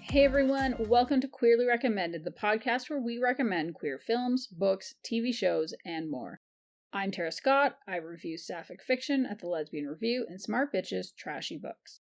Hey everyone, welcome to Queerly Recommended, the podcast where we recommend queer films, books, TV shows, and more. I'm Tara Scott. I review sapphic fiction at the Lesbian Review and Smart Bitches Trashy Books.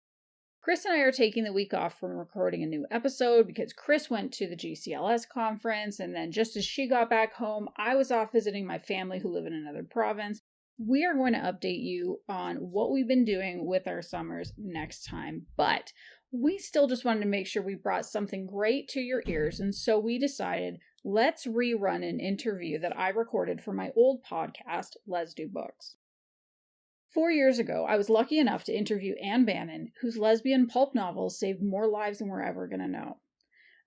Kris and I are taking the week off from recording a new episode because Kris went to the GCLS conference, and then just as she got back home, I was off visiting my family who live in another province. We are going to update you on what we've been doing with our summers next time, but we still just wanted to make sure we brought something great to your ears, and so we decided, let's rerun an interview that I recorded for my old podcast, Let's Do Books. 4 years ago, I was lucky enough to interview Ann Bannon, whose lesbian pulp novels saved more lives than we're ever going to know.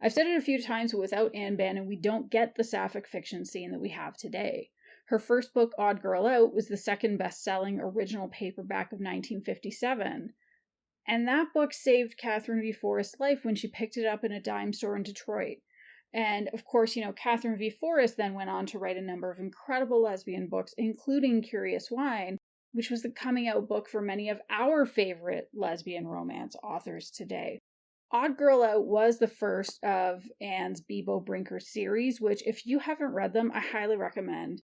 I've said it a few times, but without Ann Bannon, we don't get the sapphic fiction scene that we have today. Her first book, Odd Girl Out, was the second best-selling original paperback of 1957. And that book saved Katherine v. Forrest's life when she picked it up in a dime store in Detroit. And of course, Katherine v. Forrest then went on to write a number of incredible lesbian books, including Curious Wine, which was the coming out book for many of our favorite lesbian romance authors today. Odd Girl Out was the first of Ann's Beebo Brinker series, which if you haven't read them, I highly recommend.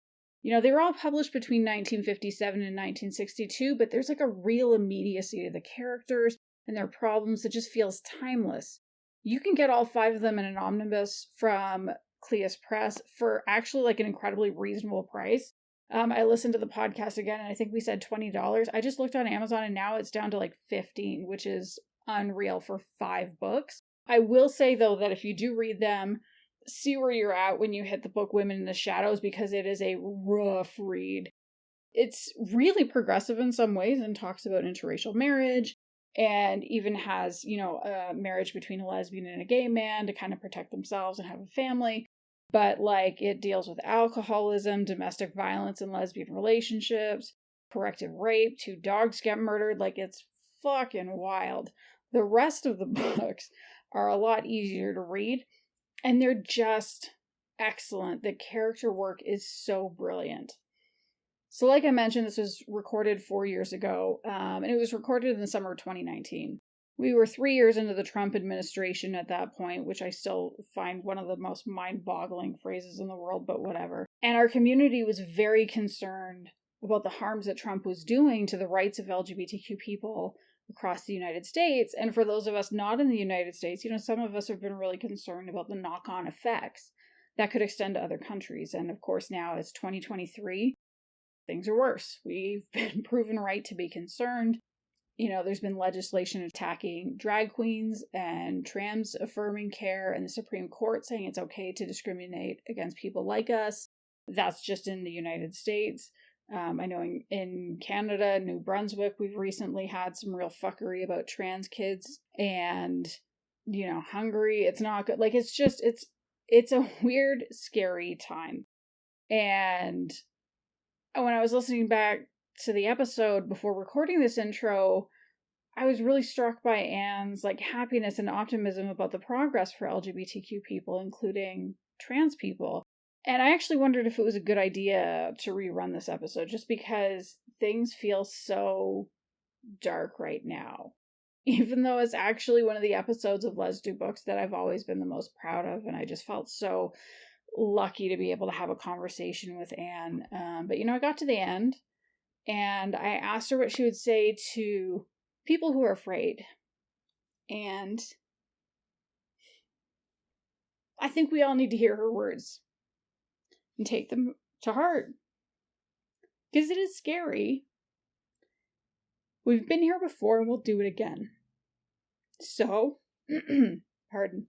They were all published between 1957 and 1962, but there's like a real immediacy to the characters and their problems that just feels timeless. You can get all 5 of them in an omnibus from Cleis Press for actually like an incredibly reasonable price. I listened to the podcast again and I think we said $20. I just looked on Amazon and now it's down to like $15, which is unreal for 5 books. I will say though that if you do read them, see where you're at when you hit the book Women in the Shadows, because it is a rough read. It's really progressive in some ways and talks about interracial marriage and even has, a marriage between a lesbian and a gay man to kind of protect themselves and have a family. But it deals with alcoholism, domestic violence in lesbian relationships, corrective rape, 2 dogs get murdered. It's fucking wild. The rest of the books are a lot easier to read. And they're just excellent. The character work is so brilliant. So like I mentioned, this was recorded 4 years ago, and it was recorded in the summer of 2019. We were 3 years into the Trump administration at that point, which I still find one of the most mind-boggling phrases in the world, but whatever. And our community was very concerned about the harms that Trump was doing to the rights of LGBTQ people across the United States. And for those of us not in the United States, some of us have been really concerned about the knock-on effects that could extend to other countries. And of course, now it's 2023. Things are worse. We've been proven right to be concerned. There's been legislation attacking drag queens and trans affirming care, and the Supreme Court saying it's okay to discriminate against people like us. That's just in the United States. I know in Canada, New Brunswick, we've recently had some real fuckery about trans kids, and, Hungary, it's not good. It's a weird, scary time. And when I was listening back to the episode before recording this intro, I was really struck by Ann's happiness and optimism about the progress for LGBTQ people, including trans people. And I actually wondered if it was a good idea to rerun this episode, just because things feel so dark right now. Even though it's actually one of the episodes of Let's Do Books that I've always been the most proud of, and I just felt so lucky to be able to have a conversation with Ann. But I got to the end, and I asked her what she would say to people who are afraid. And I think we all need to hear her words and take them to heart, because it is scary. We've been here before and we'll do it again. So, pardon.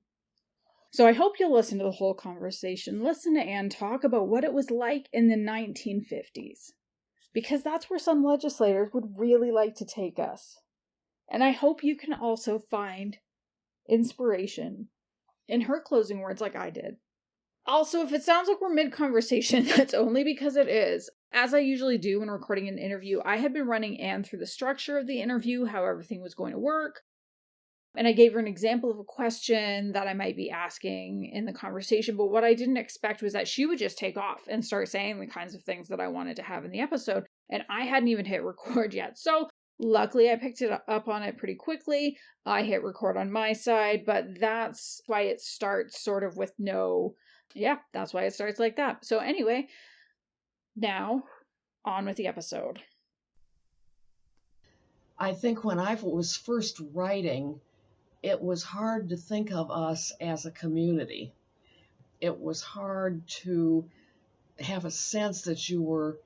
So I hope you'll listen to the whole conversation. Listen to Ann talk about what it was like in the 1950s, because that's where some legislators would really like to take us. And I hope you can also find inspiration in her closing words like I did. Also, if it sounds like we're mid-conversation, that's only because it is. As I usually do when recording an interview, I had been running Ann through the structure of the interview, how everything was going to work. And I gave her an example of a question that I might be asking in the conversation. But what I didn't expect was that she would just take off and start saying the kinds of things that I wanted to have in the episode. And I hadn't even hit record yet. So Luckily, I picked it up on it pretty quickly. I hit record on my side, but that's why it starts sort of with that's why it starts like that. So anyway, now on with the episode. I think when I was first writing, it was hard to think of us as a community. It was hard to have a sense that you were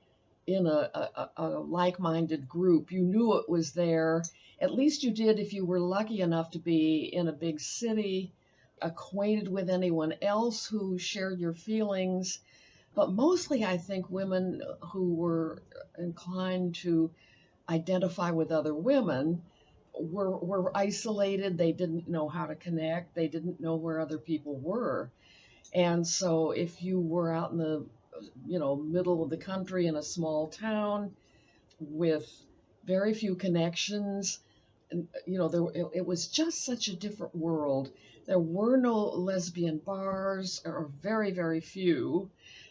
in a like-minded group. You knew it was there. At least you did if you were lucky enough to be in a big city, acquainted with anyone else who shared your feelings. But mostly, I think women who were inclined to identify with other women were isolated. They didn't know how to connect. They didn't know where other people were. And so if you were out in the middle of the country in a small town with very few connections, it was just such a different world. There were no lesbian bars, or very, very few.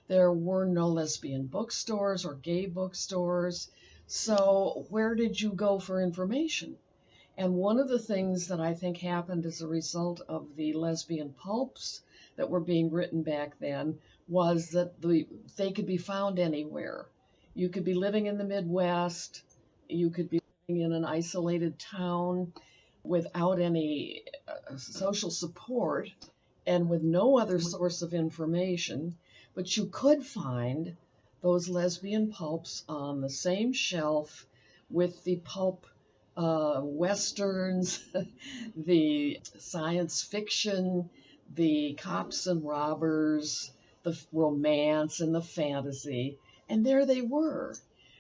There were no lesbian bookstores or gay bookstores. So where did you go for information? And one of the things that I think happened as a result of the lesbian pulps that were being written back then was that they could be found anywhere. You could be living in the Midwest, you could be living in an isolated town without any social support and with no other source of information, but you could find those lesbian pulps on the same shelf with the pulp westerns, the science fiction, the cops and robbers, the romance and the fantasy, and there they were.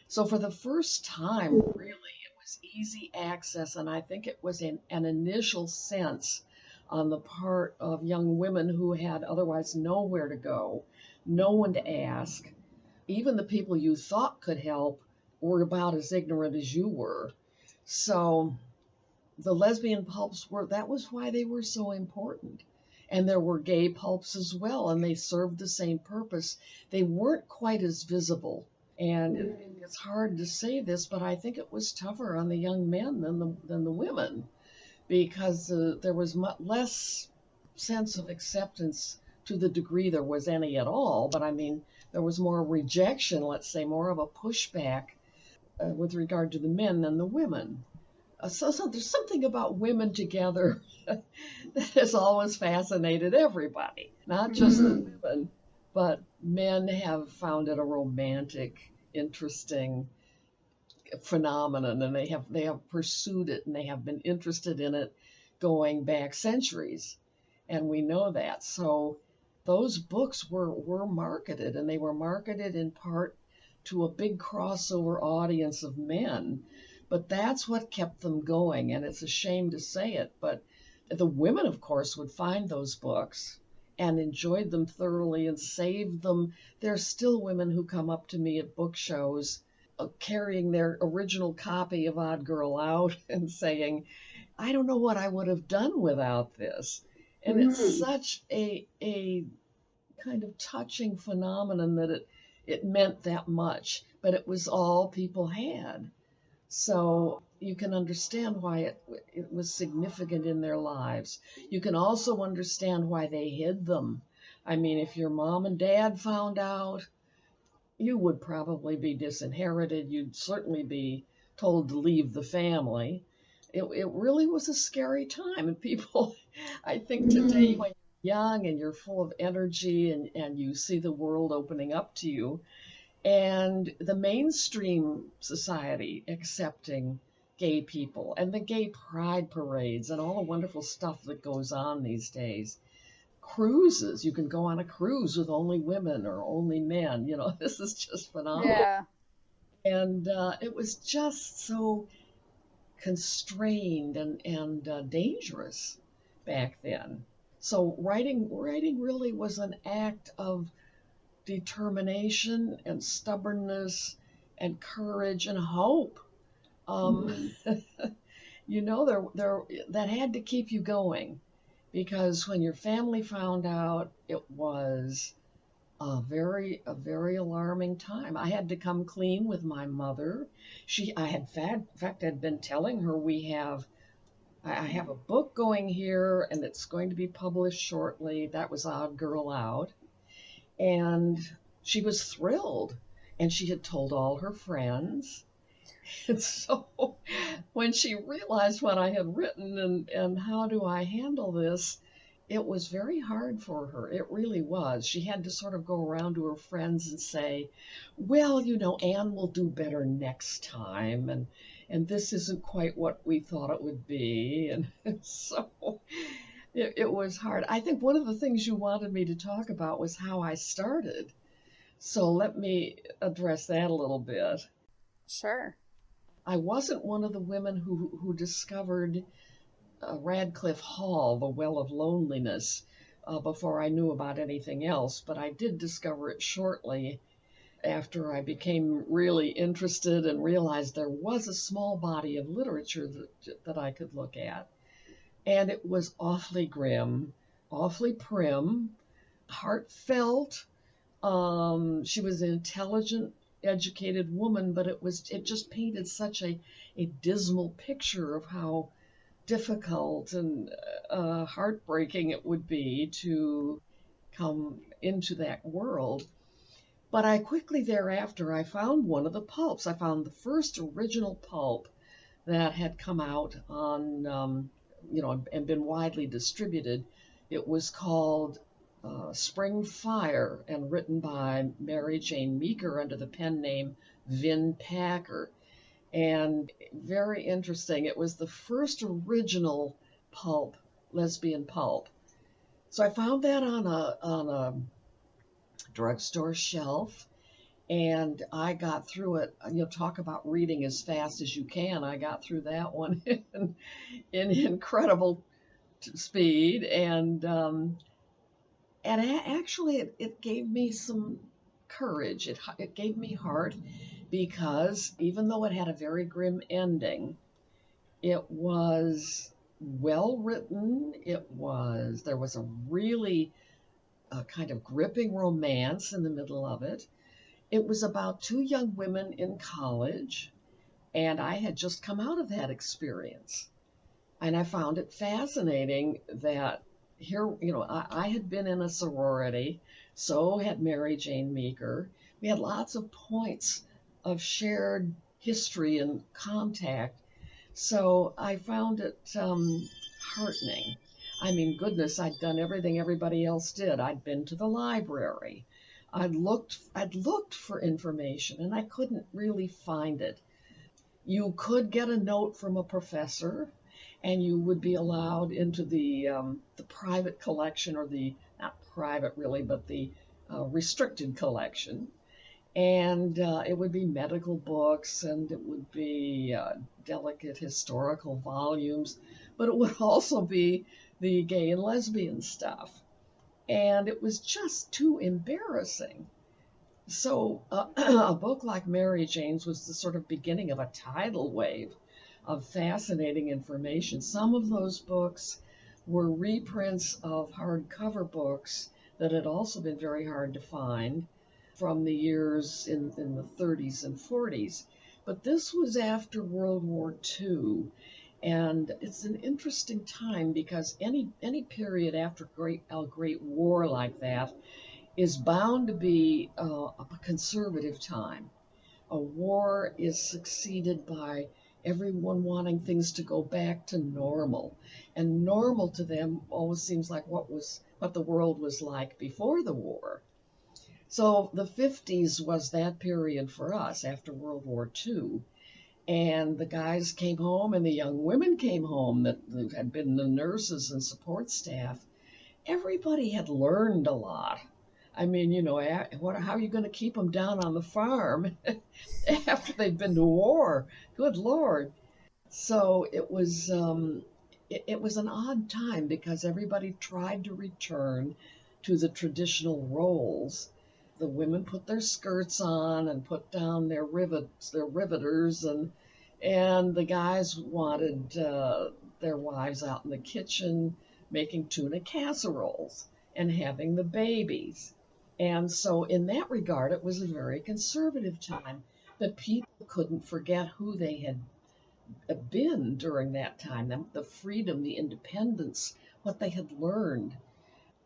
So for the first time, really, it was easy access, and I think it was an initial sense on the part of young women who had otherwise nowhere to go, no one to ask. Even the people you thought could help were about as ignorant as you were. So the lesbian pulps that was why they were so important. And there were gay pulps as well, and they served the same purpose. They weren't quite as visible. And it's hard to say this, but I think it was tougher on the young men than the women, because there was much less sense of acceptance, to the degree there was any at all. But I mean, there was more rejection, let's say, more of a pushback with regard to the men than the women. So there's something about women together that has always fascinated everybody, not just the women, but men have found it a romantic, interesting phenomenon, and they have pursued it, and they have been interested in it going back centuries, and we know that. So those books were marketed, and they were marketed in part to a big crossover audience of men. But that's what kept them going, and it's a shame to say it, but the women, of course, would find those books and enjoyed them thoroughly and saved them. There's still women who come up to me at book shows carrying their original copy of Odd Girl Out and saying, I don't know what I would have done without this. And it's such a kind of touching phenomenon that it meant that much, but it was all people had. So you can understand why it was significant in their lives. You can also understand why they hid them. I mean, if your mom and dad found out, you would probably be disinherited. You'd certainly be told to leave the family. It really was a scary time. And people, I think today, when you're young and you're full of energy and you see the world opening up to you, and the mainstream society accepting gay people and the gay pride parades and all the wonderful stuff that goes on these days. Cruises, you can go on a cruise with only women or only men. This is just phenomenal. Yeah. And it was just so constrained and dangerous back then. So writing really was an act of determination and stubbornness and courage and hope. There that had to keep you going, because when your family found out, it was a very alarming time. I had to come clean with my mother. In fact, I'd been telling her I have a book going here and it's going to be published shortly. That was Odd Girl Out. And she was thrilled. And she had told all her friends. And so when she realized what I had written and how do I handle this, it was very hard for her. It really was. She had to sort of go around to her friends and say, well, Anne will do better next time. And this isn't quite what we thought it would be. And so it was hard. I think one of the things you wanted me to talk about was how I started. So let me address that a little bit. Sure. I wasn't one of the women who discovered Radcliffe Hall, The Well of Loneliness, before I knew about anything else, but I did discover it shortly after I became really interested and realized there was a small body of literature that I could look at. And it was awfully grim, awfully prim, heartfelt. She was an intelligent, educated woman, but it just painted such a dismal picture of how difficult and heartbreaking it would be to come into that world. But I quickly thereafter, I found one of the pulps. I found the first original pulp that had come out on, and been widely distributed. It was called Spring Fire and written by Marijane Meaker under the pen name Vin Packer. And very interesting. It was the first original pulp, lesbian pulp. So I found that on a drugstore shelf, and I got through it. Talk about reading as fast as you can. I got through that one in incredible speed, and actually it gave me some courage. It gave me heart, because even though it had a very grim ending, it was well written. There was a really kind of gripping romance in the middle of it. It was about two young women in college, and I had just come out of that experience. And I found it fascinating that here, I had been in a sorority, so had Marijane Meaker. We had lots of points of shared history and contact. So I found it heartening. I mean, goodness, I'd done everything everybody else did. I'd been to the library. I'd looked for information, and I couldn't really find it. You could get a note from a professor, and you would be allowed into the private collection, or the, not private really, but the restricted collection. And it would be medical books, and it would be delicate historical volumes, but it would also be the gay and lesbian stuff. And it was just too embarrassing. So a book like Marijane's was the sort of beginning of a tidal wave of fascinating information. Some of those books were reprints of hardcover books that had also been very hard to find from the years in the 30s and 40s. But this was after World War II, and it's an interesting time because any period after a great war like that is bound to be a conservative time. A war is succeeded by everyone wanting things to go back to normal, and normal to them always seems like what the world was like before the war. So the 50s was that period for us after World War II. And the guys came home and the young women came home that had been the nurses and support staff. Everybody had learned a lot. I mean, how are you going to keep them down on the farm after they'd been to war? Good Lord. So it was an odd time because everybody tried to return to the traditional roles. The women put their skirts on and put down their riveters, and the guys wanted their wives out in the kitchen making tuna casseroles and having the babies. And so, in that regard, it was a very conservative time. But people couldn't forget who they had been during that time, the freedom, the independence, what they had learned.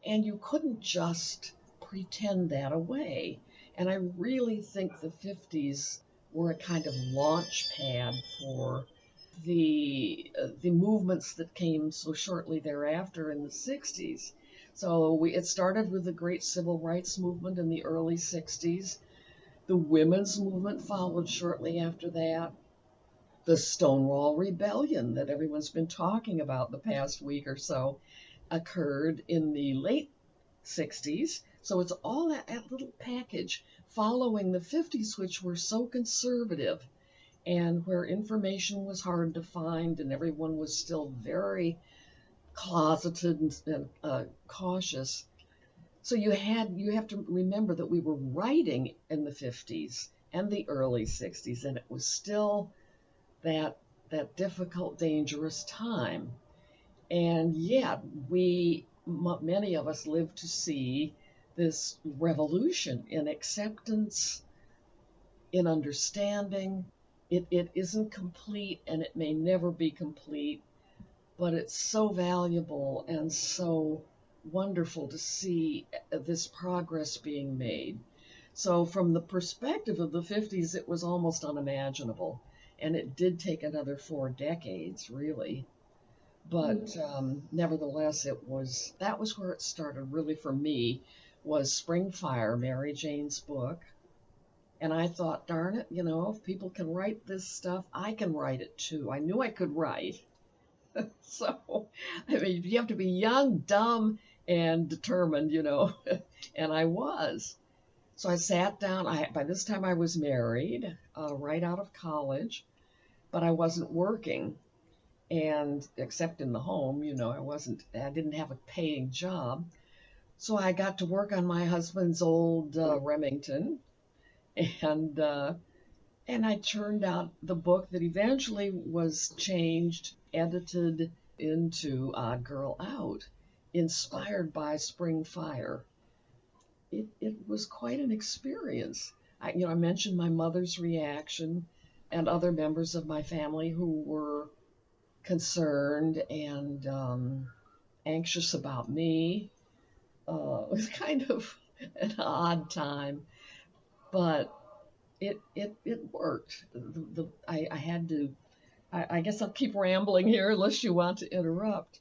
And you couldn't just pretend that away. And I really think the 50s were a kind of launch pad for the movements that came so shortly thereafter in the 60s. So it started with the great civil rights movement in the early 60s. The women's movement followed shortly after that. The Stonewall Rebellion that everyone's been talking about the past week or so occurred in the late 60s. So it's all that little package following the 50s, which were so conservative and where information was hard to find and everyone was still very closeted and cautious. So you have to remember that we were writing in the 50s and the early 60s, and it was still that difficult, dangerous time. And yet many of us lived to see this revolution in acceptance, in understanding. It isn't complete and it may never be complete, but it's so valuable and so wonderful to see this progress being made. So from the perspective of the 50s, it was almost unimaginable. And it did take another 4 decades, really. But nevertheless, that was where it started, really, for me, was Spring Fire, Marijane's book. And I thought, darn it, if people can write this stuff, I can write it too. I knew I could write. So, I mean, you have to be young, dumb, and determined, and I was. So I sat down. By this time I was married, right out of college, but I wasn't working. And except in the home, I didn't have a paying job. So I got to work on my husband's old Remington, and I churned out the book that eventually was changed, edited into Odd Girl Out, inspired by Spring Fire. It was quite an experience. I mentioned my mother's reaction and other members of my family who were concerned and anxious about me. It was kind of an odd time, but it worked. I had to. I guess I'll keep rambling here unless you want to interrupt.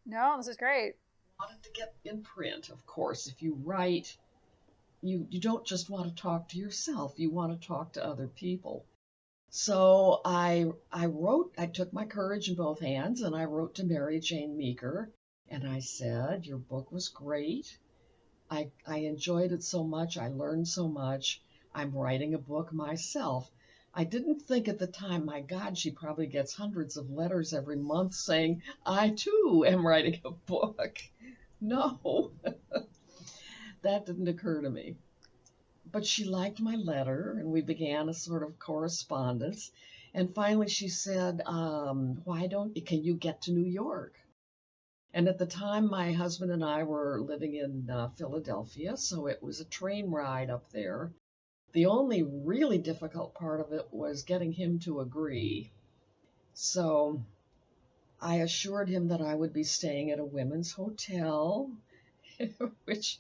No, this is great. I wanted to get in print, of course. If you write, you don't just want to talk to yourself. You want to talk to other people. So I took my courage in both hands and I wrote to Marijane Meaker and I said, your book was great. I enjoyed it so much. I learned so much. I'm writing a book myself. I didn't think at the time, my God, she probably gets hundreds of letters every month saying, I too am writing a book. No, that didn't occur to me. But she liked my letter, and we began a sort of correspondence. And finally she said, can you get to New York? And at the time, my husband and I were living in Philadelphia, so it was a train ride up there. The only really difficult part of it was getting him to agree. So I assured him that I would be staying at a women's hotel, which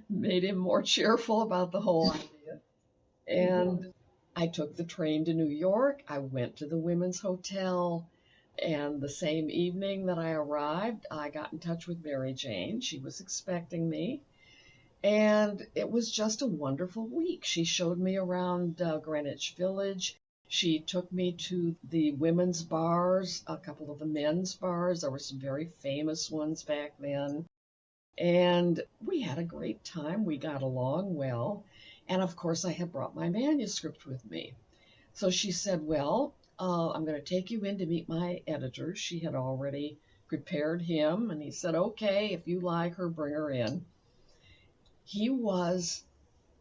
made him more cheerful about the whole idea. And I took the train to New York. I went to the women's hotel. And the same evening that I arrived, I got in touch with Marijane. She was expecting me. And it was just a wonderful week. She showed me around Greenwich Village. She took me to the women's bars, a couple of the men's bars. There were some very famous ones back then. And we had a great time. We got along well. And of course, I had brought my manuscript with me. So she said, well, I'm going to take you in to meet my editor. She had already prepared him. And he said, okay, if you like her, bring her in. He was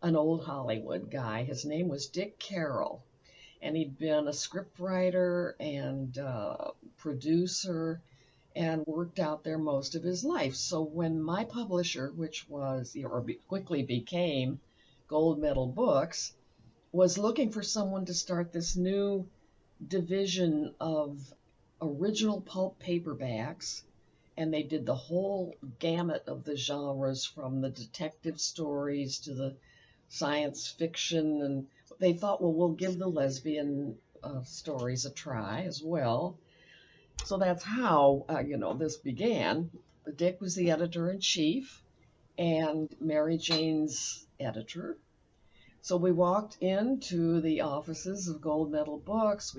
an old Hollywood guy. His name was Dick Carroll. And he'd been a scriptwriter and producer and worked out there most of his life. So when my publisher, which was, quickly became Gold Medal Books, was looking for someone to start this new division of original pulp paperbacks, and they did the whole gamut of the genres from the detective stories to the science fiction, and they thought, well, we'll give the lesbian stories a try as well. So that's how, this began. Dick was the editor-in-chief and Marijane's editor. So we walked into the offices of Gold Medal Books.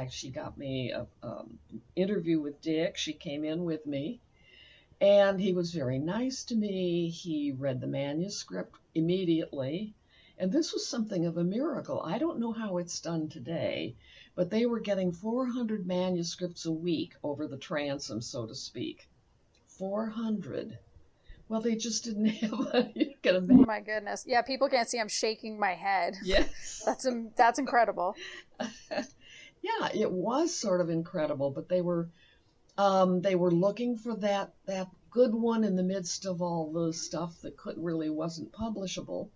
She got me an interview with Dick. She came in with me, and he was very nice to me. He read the manuscript immediately, and this was something of a miracle. I don't know how it's done today, but they were getting 400 manuscripts a week over the transom, so to speak. 400. Well, they just didn't have you can imagine. Oh my goodness. Yeah, people can't see I'm shaking my head. Yes. That's incredible. Yeah, it was sort of incredible, but they were looking for that good one in the midst of all the stuff that wasn't publishable.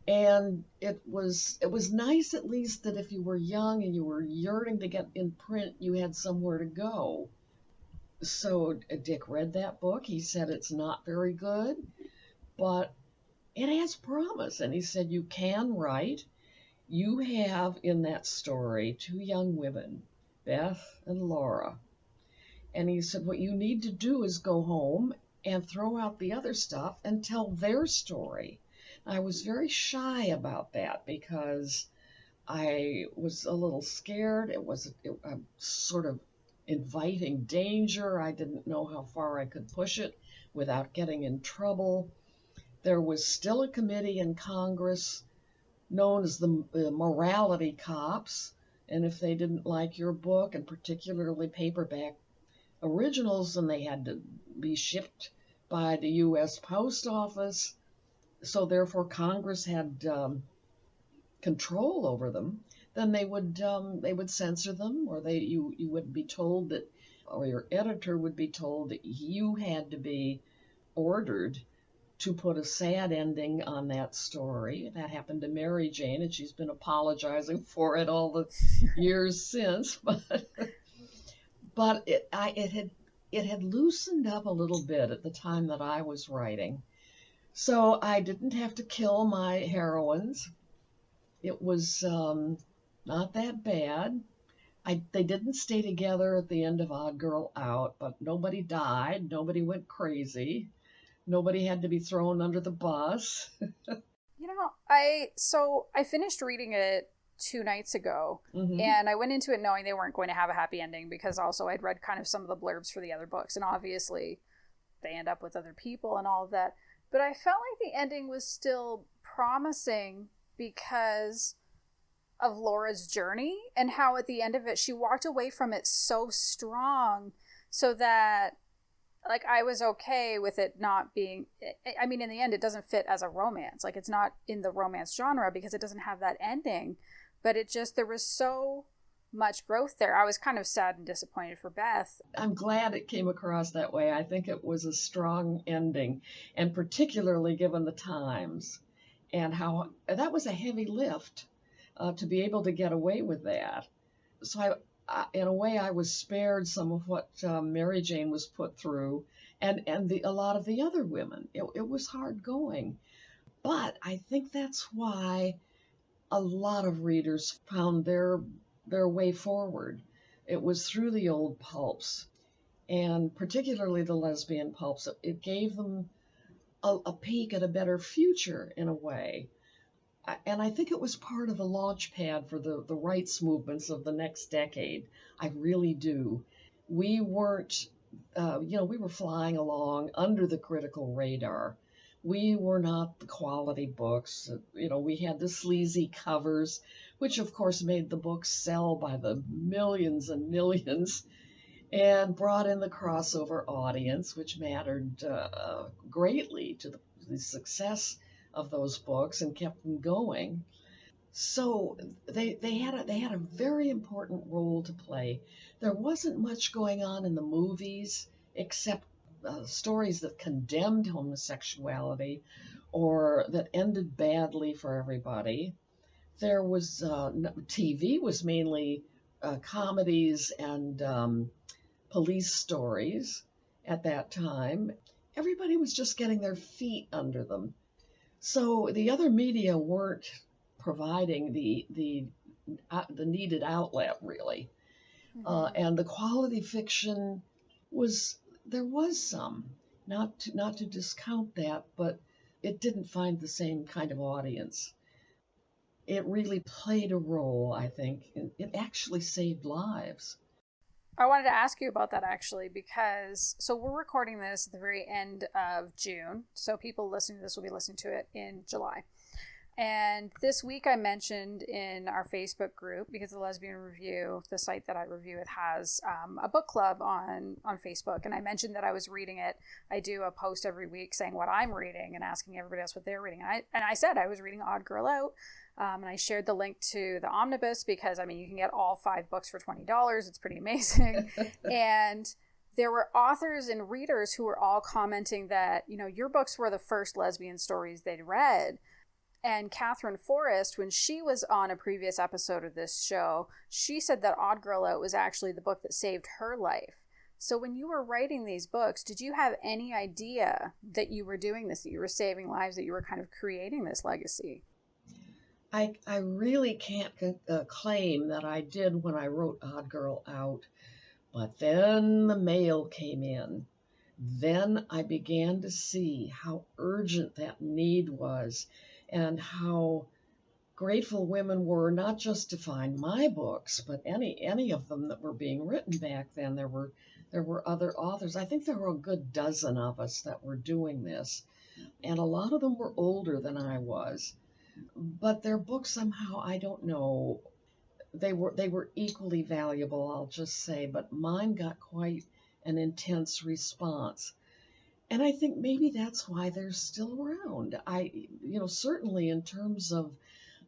And it was nice, at least, that if you were young and you were yearning to get in print, you had somewhere to go. So Dick read that book. He said it's not very good, but it has promise. And he said, you can write. You have in that story 2 young women, Beth and Laura. And he said, what you need to do is go home and throw out the other stuff and tell their story. I was very shy about that because I was a little scared. It was sort of inviting danger. I didn't know how far I could push it without getting in trouble. There was still a committee in Congress known as the morality cops, and if they didn't like your book, and particularly paperback originals, then they had to be shipped by the U.S. Post Office. So therefore Congress had control over them. Then they would censor them, or you would be told that, or your editor would be told that you had to be ordered to put a sad ending on that story. That happened to Marijane, and she's been apologizing for it all the years since. But it had loosened up a little bit at the time that I was writing, so I didn't have to kill my heroines. It was not that bad. They didn't stay together at the end of Odd Girl Out, but nobody died, nobody went crazy, nobody had to be thrown under the bus. I finished reading it 2 nights ago, Mm-hmm. and I went into it knowing they weren't going to have a happy ending, because also I'd read kind of some of the blurbs for the other books, and obviously they end up with other people and all of that. But I felt like the ending was still promising because of Laura's journey, and how at the end of it she walked away from it so strong, so that like I was okay with it not being, I mean, in the end it doesn't fit as a romance, like it's not in the romance genre because it doesn't have that ending, but it just, there was so much growth there. I was kind of sad and disappointed for Beth. I'm glad it came across that way. I think it was a strong ending, and particularly given the times and how that was a heavy lift to be able to get away with that. So in a way, I was spared some of what Marijane was put through, and a lot of the other women. It was hard going, but I think that's why a lot of readers found their way forward. It was through the old pulps, and particularly the lesbian pulps. It gave them a peek at a better future in a way. And I think it was part of the launch pad for the rights movements of the next decade. I really do. We weren't, we were flying along under the critical radar. We were not the quality books. We had the sleazy covers, which of course made the books sell by the millions and millions, and brought in the crossover audience, which mattered greatly to the success of those books and kept them going. So they had a very important role to play. There wasn't much going on in the movies except stories that condemned homosexuality or that ended badly for everybody. There was TV was mainly comedies and police stories at that time. Everybody was just getting their feet under them. So the other media weren't providing the needed outlet really, and the quality fiction was there was some, not to discount that, but it didn't find the same kind of audience. It really played a role, I think. It actually saved lives. I wanted to ask you about that actually because so we're recording this at the very end of June. So people listening to this will be listening to it in July. And this week I mentioned in our Facebook group, because the Lesbian Review, the site that I review it, has a book club on Facebook. And I mentioned that I was reading it. I do a post every week saying what I'm reading and asking everybody else what they're reading. And I said I was reading Odd Girl Out. And I shared the link to the Omnibus because, I mean, you can get all 5 books for $20. It's pretty amazing. And there were authors and readers who were all commenting that, you know, your books were the first lesbian stories they'd read. And Katherine Forrest, when she was on a previous episode of this show, she said that Odd Girl Out was actually the book that saved her life. So when you were writing these books, did you have any idea that you were doing this, that you were saving lives, that you were kind of creating this legacy? I really can't claim that I did when I wrote Odd Girl Out, but then the mail came in. Then I began to see how urgent that need was and how grateful women were, not just to find my books, but any of them that were being written back then. There were other authors. I think there were a good dozen of us that were doing this, and a lot of them were older than I was. But their books somehow, I don't know, they were equally valuable, I'll just say, but mine got quite an intense response. And I think maybe that's why they're still around. Certainly in terms of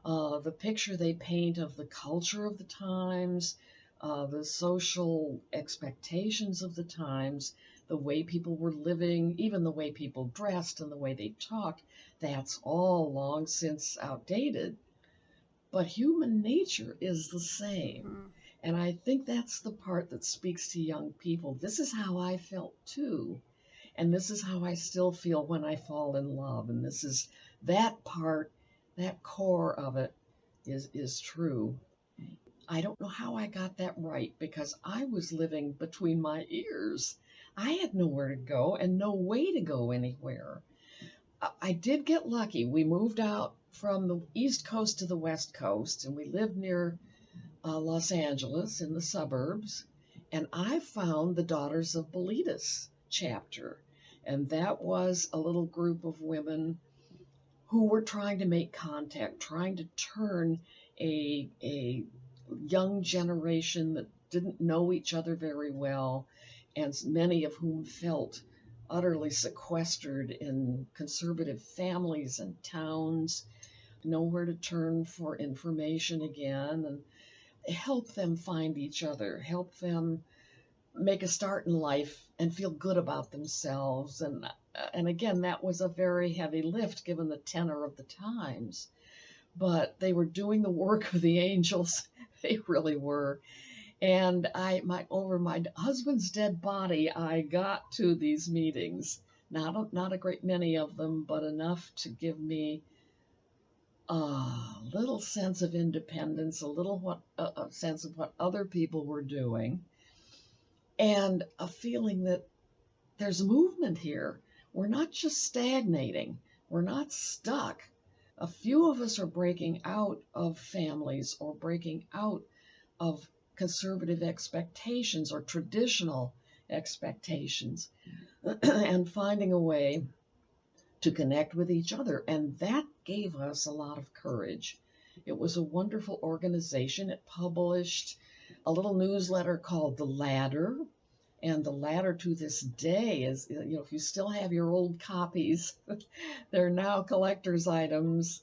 the picture they paint of the culture of the times, the social expectations of the times, the way people were living, even the way people dressed and the way they talked, that's all long since outdated. But human nature is the same. Mm-hmm. And I think that's the part that speaks to young people. This is how I felt too. And this is how I still feel when I fall in love. And this is that part, that core of it is true. I don't know how I got that right because I was living between my ears. I had nowhere to go and no way to go anywhere. I did get lucky. We moved out from the East Coast to the West Coast, and we lived near Los Angeles in the suburbs. And I found the Daughters of Bilitis chapter. And that was a little group of women who were trying to make contact, trying to turn a young generation that didn't know each other very well, and many of whom felt utterly sequestered in conservative families and towns, nowhere to turn for information again, and help them find each other, help them make a start in life and feel good about themselves. And again, that was a very heavy lift given the tenor of the times. But they were doing the work of the angels. They really were. And over my husband's dead body, I got to these meetings. Not a great many of them, but enough to give me a little sense of independence, a sense of what other people were doing, and a feeling that there's movement here. We're not just stagnating. We're not stuck. A few of us are breaking out of families or breaking out of conservative expectations or traditional expectations and finding a way to connect with each other. And that gave us a lot of courage. It was a wonderful organization. It published a little newsletter called The Ladder. And The Ladder to this day is, if you still have your old copies, they're now collector's items,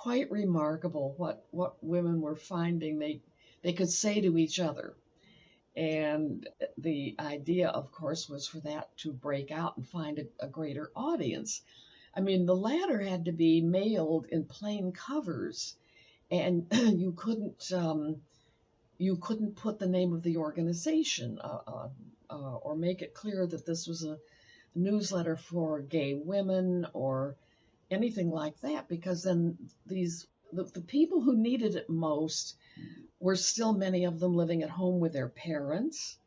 quite remarkable what women were finding they could say to each other. And the idea, of course, was for that to break out and find a greater audience. I mean, the latter had to be mailed in plain covers, and you couldn't put the name of the organization or make it clear that this was a newsletter for gay women or anything like that, because then the people who needed it most were still many of them living at home with their parents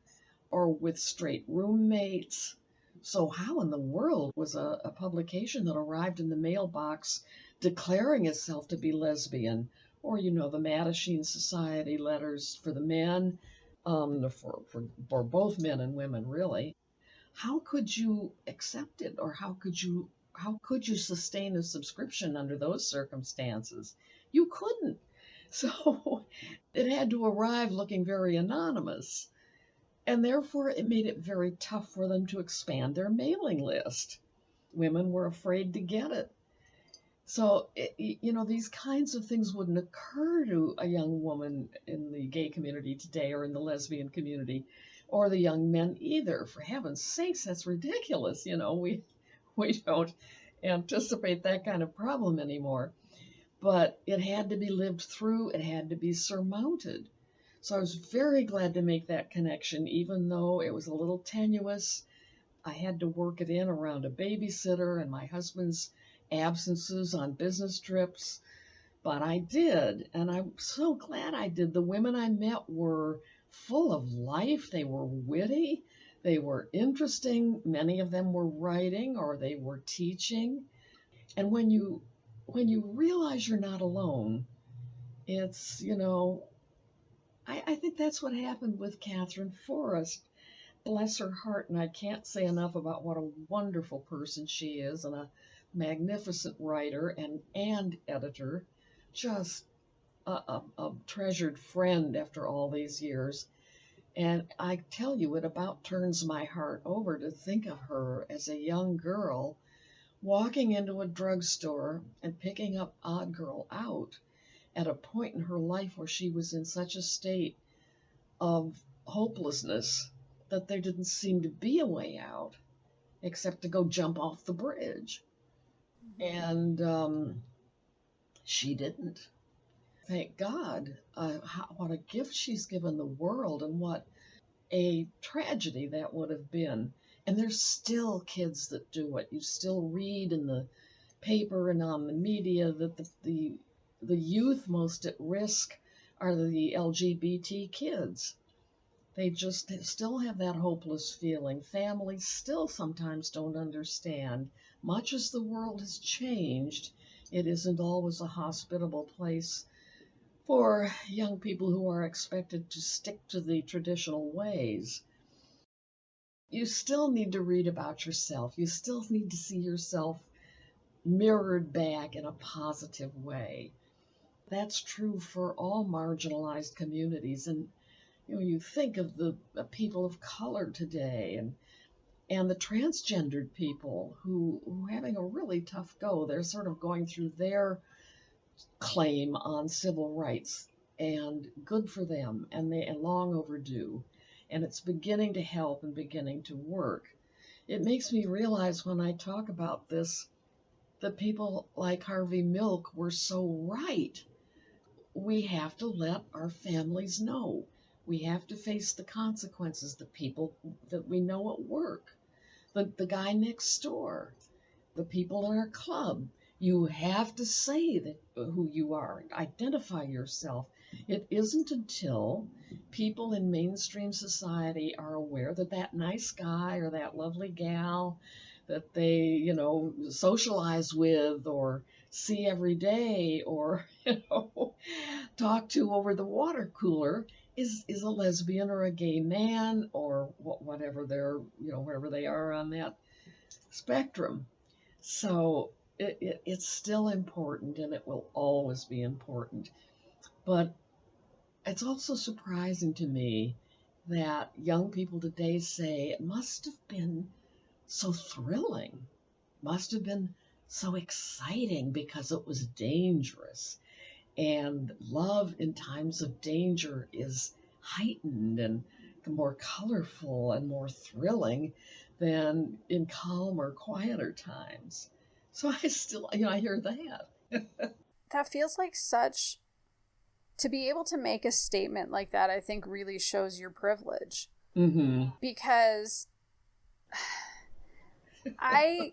or with straight roommates. So how in the world was a publication that arrived in the mailbox declaring itself to be lesbian, or the Marijane Society letters for the men, for both men and women really? How could you accept it, or how could you sustain a subscription under those circumstances? You couldn't. So it had to arrive looking very anonymous, and therefore it made it very tough for them to expand their mailing list. Women were afraid to get it. So, these kinds of things wouldn't occur to a young woman in the gay community today, or in the lesbian community, or the young men either. For heaven's sakes, that's ridiculous. We don't anticipate that kind of problem anymore. But it had to be lived through, it had to be surmounted. So I was very glad to make that connection, even though it was a little tenuous. I had to work it in around a babysitter and my husband's absences on business trips. But I did, and I'm so glad I did. The women I met were full of life. They were witty. They were interesting. Many of them were writing or they were teaching. And when you realize you're not alone, it's, I think that's what happened with Katherine Forrest. Bless her heart, and I can't say enough about what a wonderful person she is, and a magnificent writer and editor, just a treasured friend after all these years. And I tell you, it about turns my heart over to think of her as a young girl walking into a drugstore and picking up Odd Girl Out at a point in her life where she was in such a state of hopelessness that there didn't seem to be a way out except to go jump off the bridge. And she didn't. Thank God. What a gift she's given the world, and what a tragedy that would have been. And there's still kids that do it. You still read in the paper and on the media that the youth most at risk are the LGBT kids. They just still have that hopeless feeling. Families still sometimes don't understand. Much as the world has changed, it isn't always a hospitable place for young people who are expected to stick to the traditional ways. You still need to read about yourself. You still need to see yourself mirrored back in a positive way. That's true for all marginalized communities. And you think of the people of color today, and the transgendered people who are having a really tough go. They're sort of going through their claim on civil rights, and good for them, and long overdue. And it's beginning to help and beginning to work. It makes me realize when I talk about this that people like Harvey Milk were so right. We have to let our families know. We have to face the consequences, the people that we know at work, the guy next door, the people in our club. You have to say who you are, identify yourself. It isn't until people in mainstream society are aware that that nice guy or that lovely gal that they, socialize with or see every day or, talk to over the water cooler is a lesbian or a gay man or whatever they're, wherever they are on that spectrum. So it's still important, and it will always be important. But it's also surprising to me that young people today say it must have been so thrilling, must have been so exciting because it was dangerous. And love in times of danger is heightened and more colorful and more thrilling than in calmer, quieter times. So I still, I hear that. That feels like such. To be able to make a statement like that, I think really shows your privilege. Mm-hmm. Because I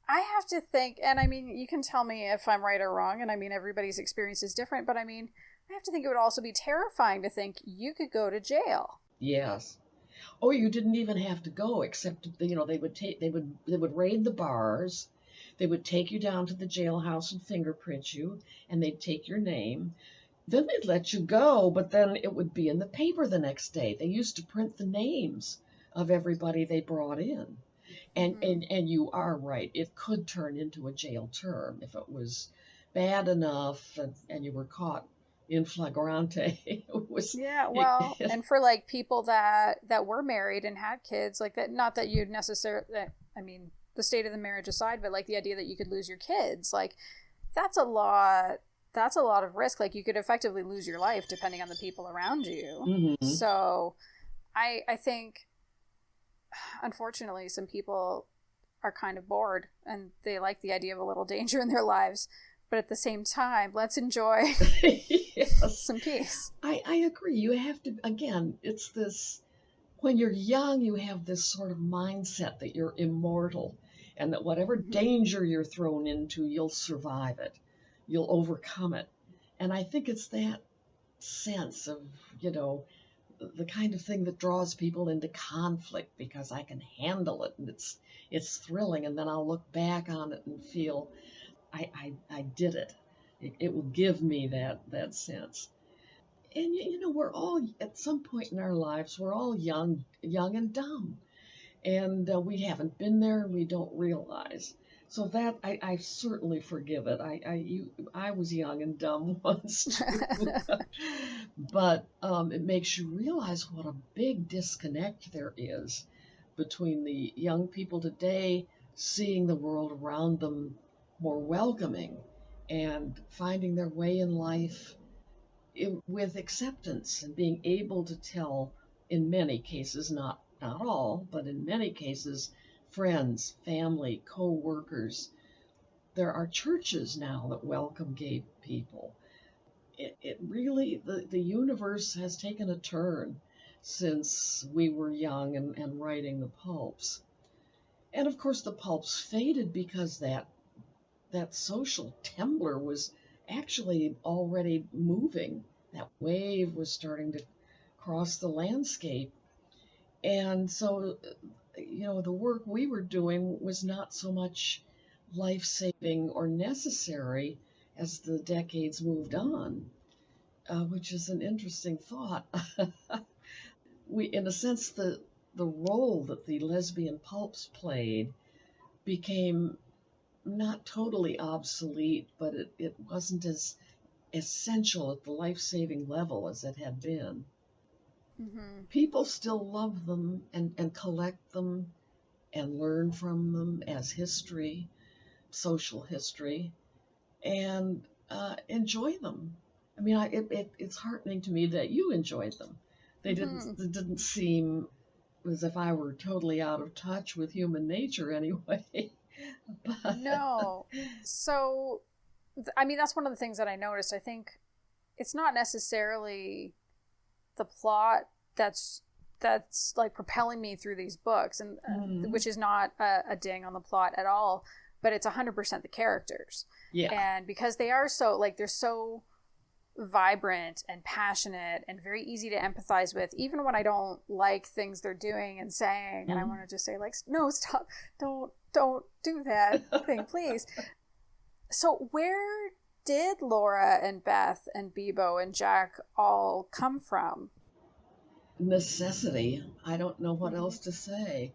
have to think, and I mean, you can tell me if I'm right or wrong, and I mean, everybody's experience is different, but I mean, I have to think it would also be terrifying to think you could go to jail. Yes. Oh, you didn't even have to go, except they would raid the bars, they would take you down to the jailhouse and fingerprint you, and they'd take your name. Then they'd let you go, but then it would be in the paper the next day. They used to print the names of everybody they brought in. And you are right, it could turn into a jail term if it was bad enough and you were caught in flagrante. It was, Yeah, well, and for like people that were married and had kids, like that, not that you'd necessarily, I mean, the state of the marriage aside, but like the idea that you could lose your kids, like that's a lot of risk. Like you could effectively lose your life depending on the people around you. Mm-hmm. So I think unfortunately some people are kind of bored and they like the idea of a little danger in their lives, but at the same time, let's enjoy Yes. some peace. I agree. You have to, again, it's this, when you're young, you have this sort of mindset that you're immortal and that whatever danger you're thrown into, you'll survive it. You'll overcome it. And I think it's that sense of, the kind of thing that draws people into conflict because I can handle it and it's thrilling. And then I'll look back on it and feel I did it. It will give me that sense. And we're all at some point in our lives, we're all young and dumb, and we haven't been there and we don't realize. So that I certainly forgive it. I was young and dumb once too, but it makes you realize what a big disconnect there is between the young people today seeing the world around them more welcoming and finding their way in life with acceptance and being able to tell, in many cases, not all, but in many cases, friends, family, co-workers. There are churches now that welcome gay people. It really, the universe has taken a turn since we were young and writing the pulps. And of course the pulps faded because that social temblor was actually already moving. That wave was starting to cross the landscape. And so, the work we were doing was not so much life-saving or necessary as the decades moved on, which is an interesting thought. In a sense, the role that the lesbian pulps played became not totally obsolete, but it wasn't as essential at the life-saving level as it had been. Mm-hmm. People still love them and collect them and learn from them as history, social history, and enjoy them. I mean, it's heartening to me that you enjoyed them. They didn't seem as if I were totally out of touch with human nature anyway. But... No. So, I mean, that's one of the things that I noticed. I think it's not necessarily the plot that's like propelling me through these books, and which is not a ding on the plot at all, but it's 100% the characters. Yeah. And because they are so, like, they're so vibrant and passionate and very easy to empathize with, even when I don't like things they're doing and saying, and I want to just say, like, no, stop, don't do that thing, please. So where did Laura and Beth and Beebo and Jack all come from? Necessity. I don't know what else to say.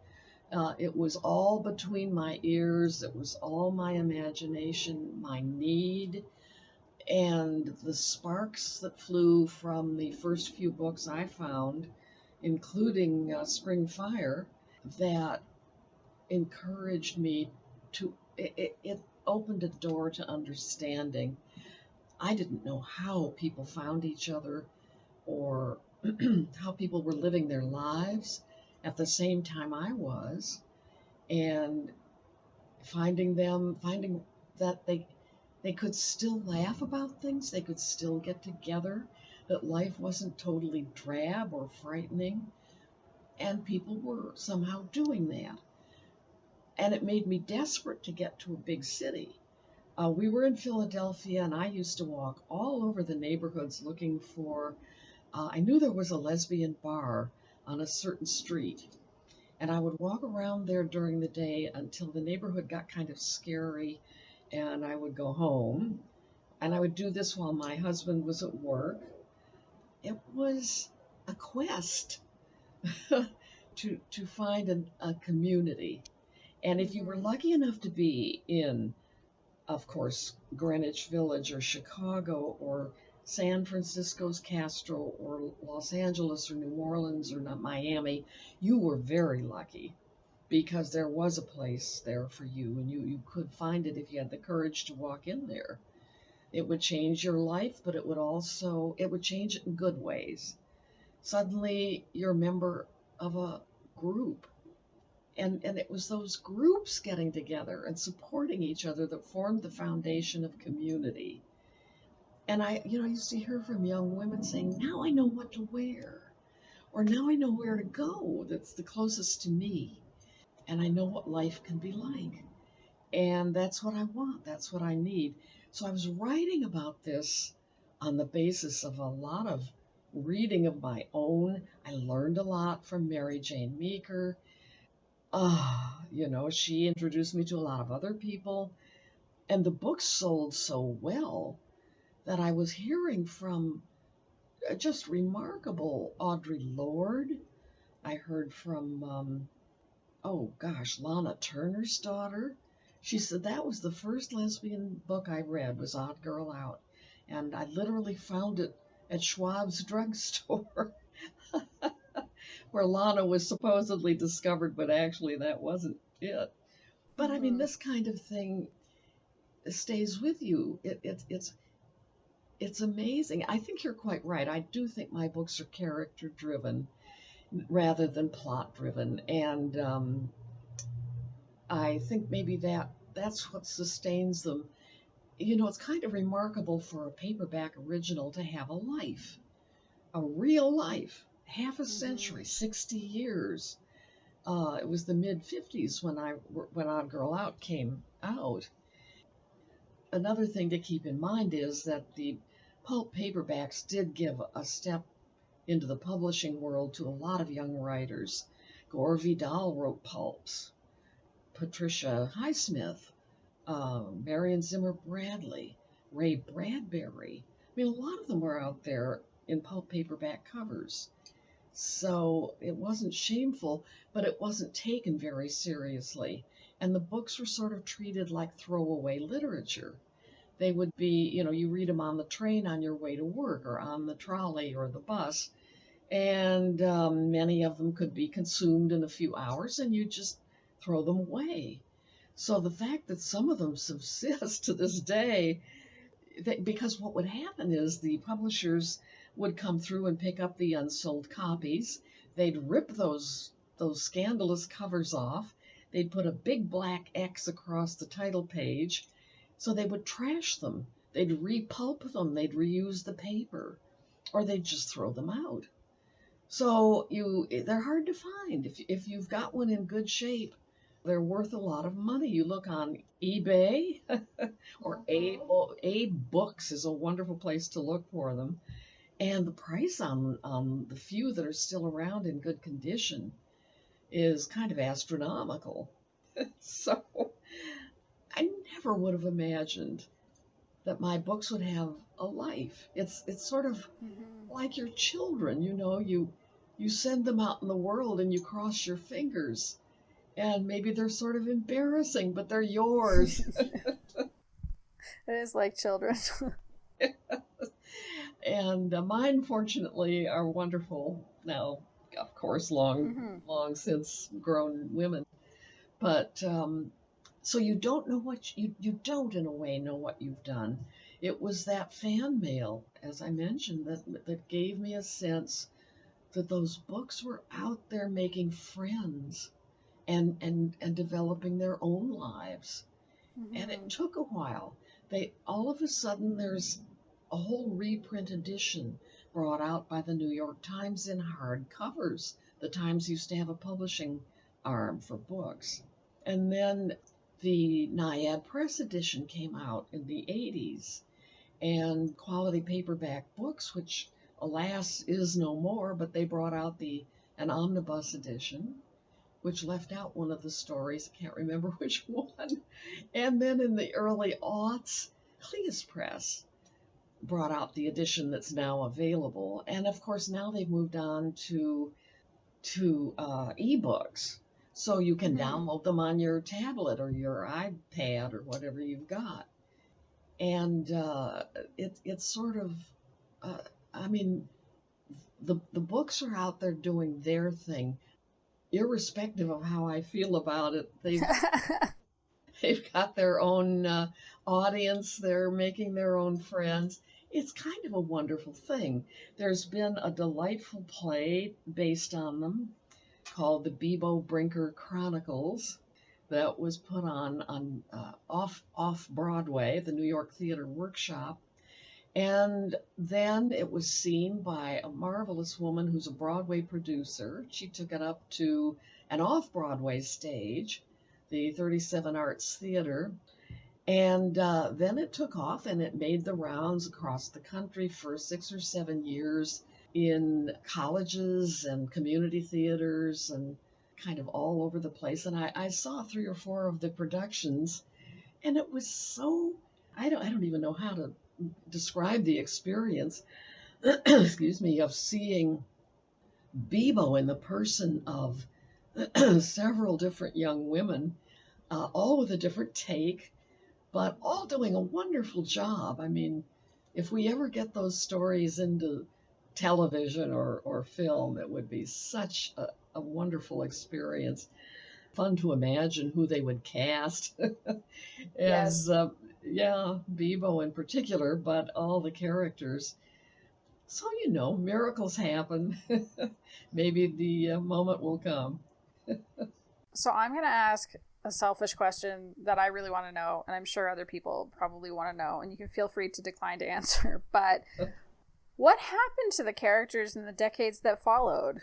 It was all between my ears. It was all my imagination, my need, and the sparks that flew from the first few books I found, including Spring Fire, that encouraged me to. opened a door to understanding. I didn't know how people found each other or how people were living their lives at the same time I was, and finding that they could still laugh about things, they could still get together, that life wasn't totally drab or frightening, and people were somehow doing that. And it made me desperate to get to a big city. We were in Philadelphia, and I used to walk all over the neighborhoods looking for, I knew there was a lesbian bar on a certain street. And I would walk around there during the day until the neighborhood got kind of scary, and I would go home. And I would do this while my husband was at work. It was a quest to find a community. And if you were lucky enough to be in, of course, Greenwich Village or Chicago or San Francisco's Castro or Los Angeles or New Orleans or not Miami, you were very lucky because there was a place there for you, and you could find it if you had the courage to walk in there. It would change your life, but it would change it in good ways. Suddenly you're a member of a group. And it was those groups getting together and supporting each other that formed the foundation of community. And I used to hear from young women saying, now I know what to wear, or now I know where to go that's the closest to me, and I know what life can be like. And that's what I want, that's what I need. So I was writing about this on the basis of a lot of reading of my own. I learned a lot from Marijane Meaker. She introduced me to a lot of other people, and the book sold so well that I was hearing from just remarkable Audre Lorde. I heard from, Lana Turner's daughter. She said that was the first lesbian book I read, was Odd Girl Out, and I literally found it at Schwab's drugstore. Where Lana was supposedly discovered, but actually that wasn't it. But I mean, this kind of thing stays with you. It's amazing. I think you're quite right. I do think my books are character driven rather than plot driven, and I think maybe that's what sustains them. It's kind of remarkable for a paperback original to have a life, a real life. Half a century, 60 years. It was the mid-50s when Odd Girl Out came out. Another thing to keep in mind is that the pulp paperbacks did give a step into the publishing world to a lot of young writers. Gore Vidal wrote pulps. Patricia Highsmith, Marion Zimmer Bradley, Ray Bradbury. I mean, a lot of them were out there in pulp paperback covers. So it wasn't shameful, but it wasn't taken very seriously. And the books were sort of treated like throwaway literature. They would be, you read them on the train on your way to work or on the trolley or the bus, and many of them could be consumed in a few hours and you just throw them away. So the fact that some of them subsist to this day, because what would happen is the publishers would come through and pick up the unsold copies. They'd rip those scandalous covers off. They'd put a big black X across the title page. So they would trash them. They'd repulp them. They'd reuse the paper, or they'd just throw them out. So they're hard to find. If you've got one in good shape, they're worth a lot of money. You look on eBay or A Books is a wonderful place to look for them. And the price on the few that are still around in good condition is kind of astronomical. So I never would have imagined that my books would have a life. It's sort of like your children, you send them out in the world and you cross your fingers. And maybe they're sort of embarrassing, but they're yours. It is like children. And mine, fortunately, are wonderful now. Of course, long since grown women. But So you don't know you don't in a way know what you've done. It was that fan mail, as I mentioned, that gave me a sense that those books were out there making friends and developing their own lives. And it took a while. They all of a sudden there's a whole reprint edition brought out by the New York Times in hard covers. The Times used to have a publishing arm for books. And then the Naiad Press edition came out in the 80s, and quality paperback books, which alas is no more, but they brought out an omnibus edition, which left out one of the stories. I can't remember which one. And then in the early aughts, Cleis Press brought out the edition that's now available. And of course, now they've moved on to ebooks. So you can download them on your tablet or your iPad or whatever you've got. And it's sort of, I mean, the books are out there doing their thing, irrespective of how I feel about it. They've got their own audience. They're making their own friends. It's kind of a wonderful thing. There's been a delightful play based on them called the Beebo Brinker Chronicles that was put on off Broadway, the New York Theater Workshop. And then it was seen by a marvelous woman who's a Broadway producer. She took it up to an off-Broadway stage, the 37 Arts Theater. And then it took off and it made the rounds across the country for 6 or 7 years in colleges and community theaters and kind of all over the place. And I saw 3 or 4 of the productions, and it was so, I don't even know how to describe the experience, excuse me, of seeing Beebo in the person of several different young women, all with a different take, but all doing a wonderful job. I mean, if we ever get those stories into television or film, it would be such a wonderful experience. Fun to imagine who they would cast as, Beebo in particular, but all the characters. So, miracles happen. Maybe the moment will come. So I'm going to ask a selfish question that I really want to know, and I'm sure other people probably want to know, and you can feel free to decline to answer, but what happened to the characters in the decades that followed?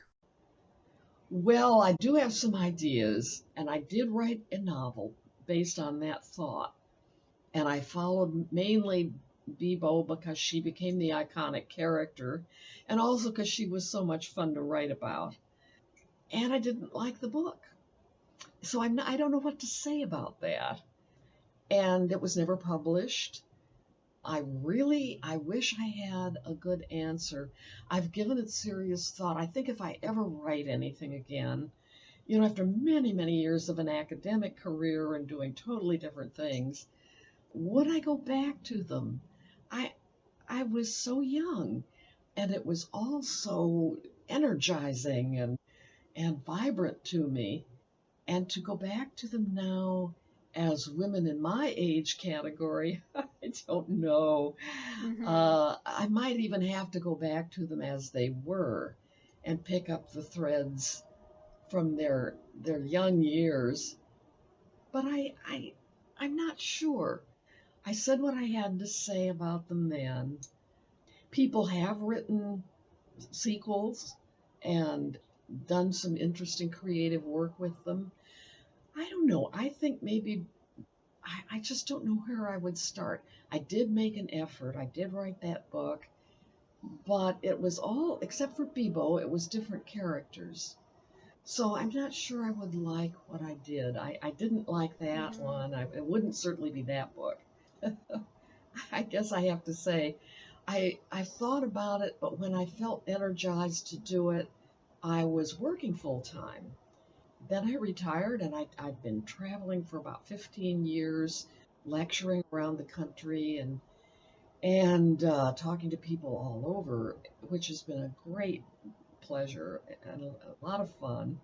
Well, I do have some ideas, and I did write a novel based on that thought. And I followed mainly Beebo because she became the iconic character, and also because she was so much fun to write about. And I didn't like the book. So I don't know what to say about that. And it was never published. I wish I had a good answer. I've given it serious thought. I think if I ever write anything again, after many, many years of an academic career and doing totally different things, would I go back to them? I was so young, and it was all so energizing and vibrant to me. And to go back to them now as women in my age category, I don't know. I might even have to go back to them as they were and pick up the threads from their young years. But I'm not sure. I said what I had to say about them then. People have written sequels and done some interesting creative work with them. I don't know. I think maybe, I just don't know where I would start. I did make an effort. I did write that book, but it was all, except for Beebo, it was different characters. So I'm not sure I would like what I did. I didn't like that one. It wouldn't certainly be that book. I guess I have to say, I thought about it, but when I felt energized to do it, I was working full time. Then I retired, and I've been traveling for about 15 years, lecturing around the country and talking to people all over, which has been a great pleasure and a lot of fun.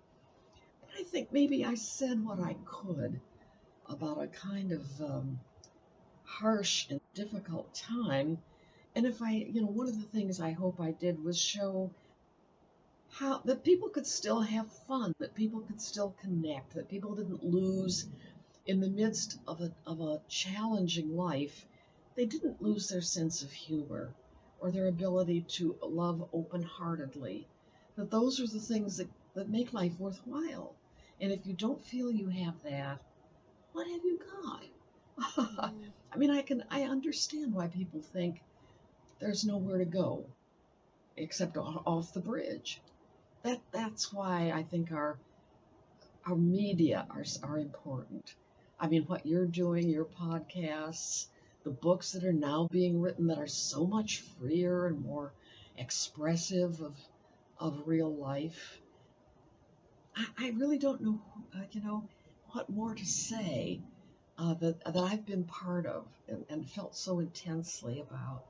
But I think maybe I said what I could. about a kind of harsh and difficult time. And if one of the things I hope I did was show how that people could still have fun, that people could still connect, that people didn't lose in the midst of a challenging life. They didn't lose their sense of humor or their ability to love open-heartedly. That those are the things that make life worthwhile. And if you don't feel you have that, what have you got? I mean, I understand why people think there's nowhere to go except off the bridge. That's why I think our media are important. I mean, what you're doing, your podcasts, the books that are now being written that are so much freer and more expressive of real life. I really don't know, what more to say that I've been part of and felt so intensely about.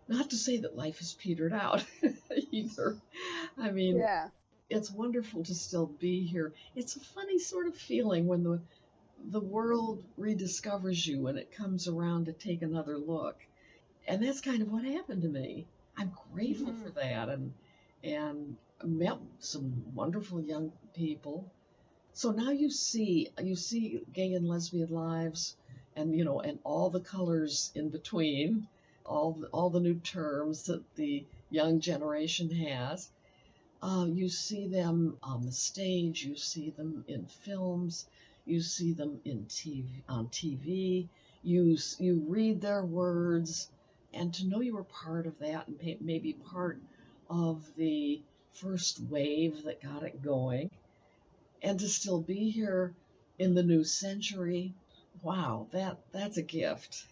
Not to say that life has petered out either. I mean, Yeah. it's wonderful to still be here. It's a funny sort of feeling when the world rediscovers you and it comes around to take another look. And that's kind of what happened to me. I'm grateful for that and met some wonderful young people. So now you see gay and lesbian lives and all the colors in between, all the new terms that the young generation has. You see them on the stage, you see them in films, you see them on TV, you read their words, and to know you were part of that and maybe part of the first wave that got it going, and to still be here in the new century, wow, that's a gift.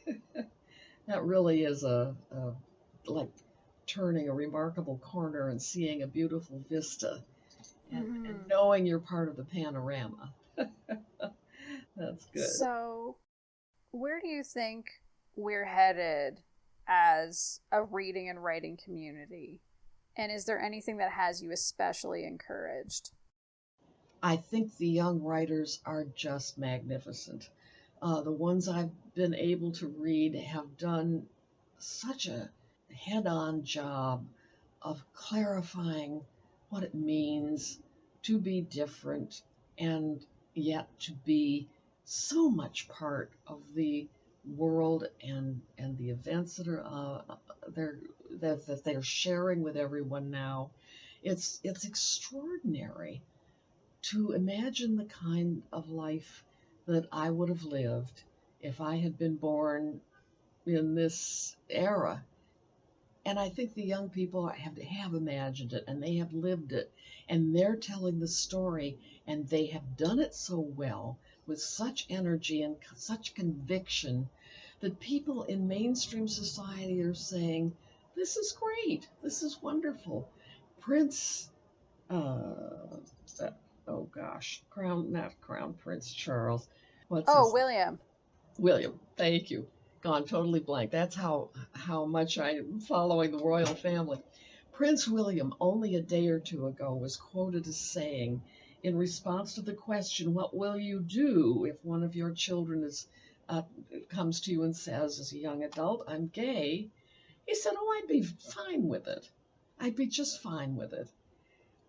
That really is like turning a remarkable corner and seeing a beautiful vista and knowing you're part of the panorama. That's good. So, where do you think we're headed as a reading and writing community? And is there anything that has you especially encouraged? I think the young writers are just magnificent. The ones I've been able to read have done such a head-on job of clarifying what it means to be different and yet to be so much part of the world and the events that are that they're sharing with everyone now. It's extraordinary to imagine the kind of life that I would have lived if I had been born in this era. And I think the young people have imagined it and they have lived it and they're telling the story and they have done it so well with such energy and such conviction that people in mainstream society are saying, this is great, this is wonderful. Prince, not Crown Prince Charles. William. William, thank you. Gone totally blank. That's how much I'm following the royal family. Prince William, only a day or two ago, was quoted as saying, in response to the question, what will you do if one of your children comes to you and says, as a young adult, I'm gay? He said, oh, I'd be fine with it. I'd be just fine with it.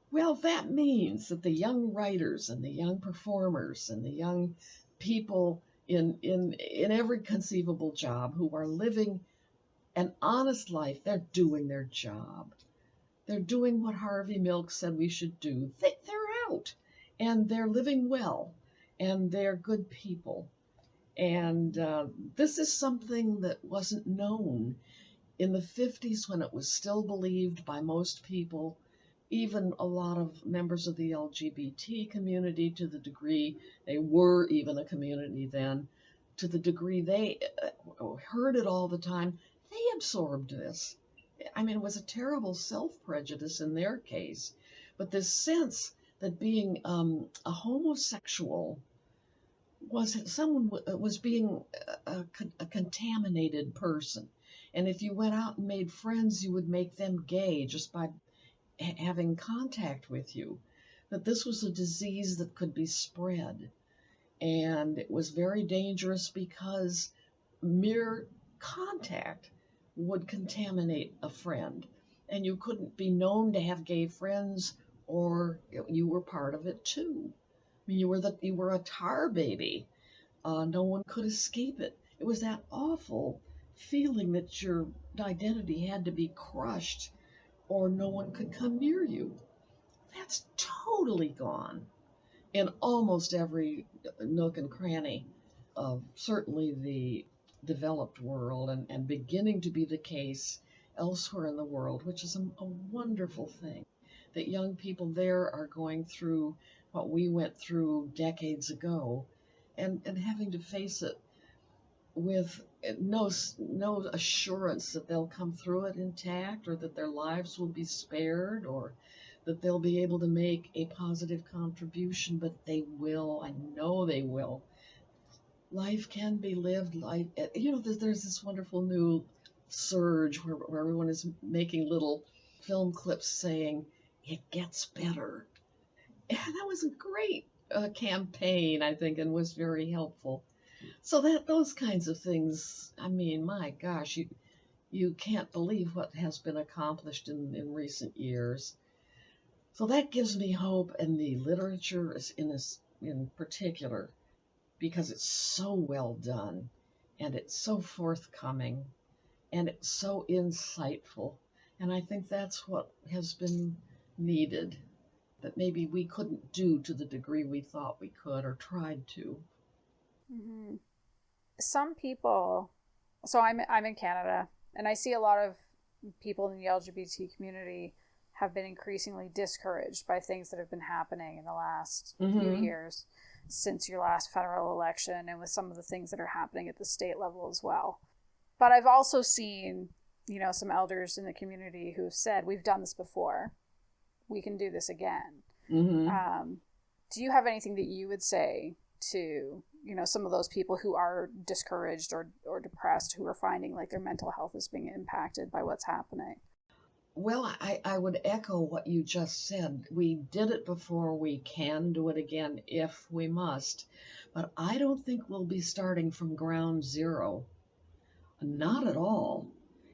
Well, that means that the young writers and the young performers and the young people in every conceivable job who are living an honest life, they're doing their job. They're doing what Harvey Milk said we should do. They're out, and they're living well, and they're good people. And this is something that wasn't known in the 50s when it was still believed by most people, even a lot of members of the LGBT community, to the degree they were even a community then, to the degree they heard it all the time, they absorbed this. I mean, it was a terrible self-prejudice in their case, but this sense that being a homosexual was being a contaminated person. And if you went out and made friends, you would make them gay just by having contact with you, that this was a disease that could be spread. And it was very dangerous because mere contact would contaminate a friend. And you couldn't be known to have gay friends, or you were part of it too. I mean, you were a tar baby. No one could escape it. It was that awful feeling that your identity had to be crushed or no one could come near you. That's totally gone in almost every nook and cranny of certainly the developed world, and beginning to be the case elsewhere in the world, which is a wonderful thing. That young people there are going through what we went through decades ago, and having to face it with no assurance that they'll come through it intact, or that their lives will be spared, or that they'll be able to make a positive contribution, but they will. I know they will. Life can be lived. There's this wonderful new surge where everyone is making little film clips saying, "It gets better." And that was a great campaign, I think, and was very helpful. So those kinds of things, I mean, my gosh, you can't believe what has been accomplished in recent years. So that gives me hope, and the literature is in particular, because it's so well done, and it's so forthcoming, and it's so insightful. And I think that's what has been needed, that maybe we couldn't do to the degree we thought we could or tried to. Mm-hmm. Some people, so I'm in Canada, and I see a lot of people in the LGBT community have been increasingly discouraged by things that have been happening in the last few years since your last federal election, and with some of the things that are happening at the state level as well. But I've also seen, some elders in the community who've said, we've done this before. We can do this again. Mm-hmm. Do you have anything that you would say to, some of those people who are discouraged or depressed, who are finding like their mental health is being impacted by what's happening? Well, I would echo what you just said. We did it before. We can do it again if we must. But I don't think we'll be starting from ground zero. Not at all.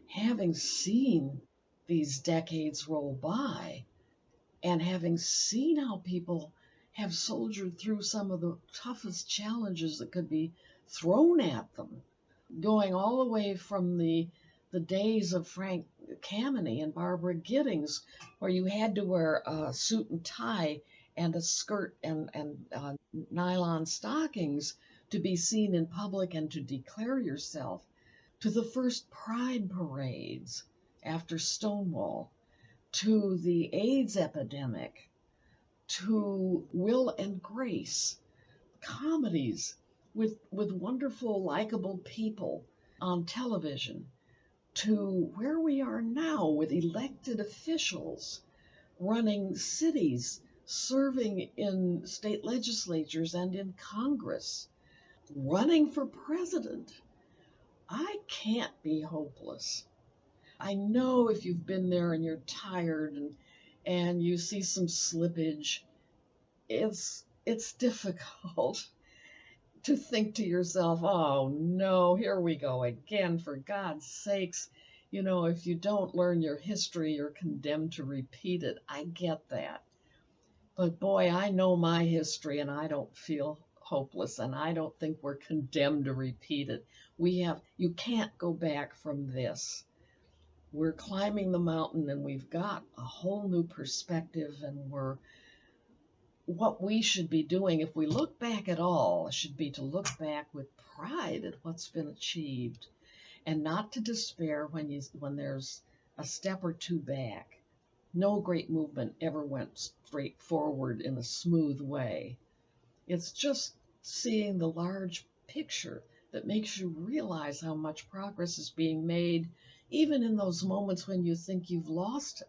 Having seen these decades roll by, and having seen how people have soldiered through some of the toughest challenges that could be thrown at them, going all the way from the days of Frank Kameny and Barbara Giddings, where you had to wear a suit and tie and a skirt and nylon stockings to be seen in public and to declare yourself, to the first pride parades after Stonewall, to the AIDS epidemic, to Will and Grace, comedies with wonderful, likable people on television, to where we are now with elected officials running cities, serving in state legislatures and in Congress, running for president. I can't be hopeless. I know if you've been there and you're tired and you see some slippage, it's difficult to think to yourself, oh no, here we go again, for God's sakes. If you don't learn your history, you're condemned to repeat it. I get that. But boy, I know my history, and I don't feel hopeless, and I don't think we're condemned to repeat it. You can't go back from this. We're climbing the mountain, and we've got a whole new perspective, and what we should be doing, if we look back at all, should be to look back with pride at what's been achieved, and not to despair when there's a step or two back. No great movement ever went straight forward in a smooth way. It's just seeing the large picture that makes you realize how much progress is being made, even in those moments when you think you've lost it,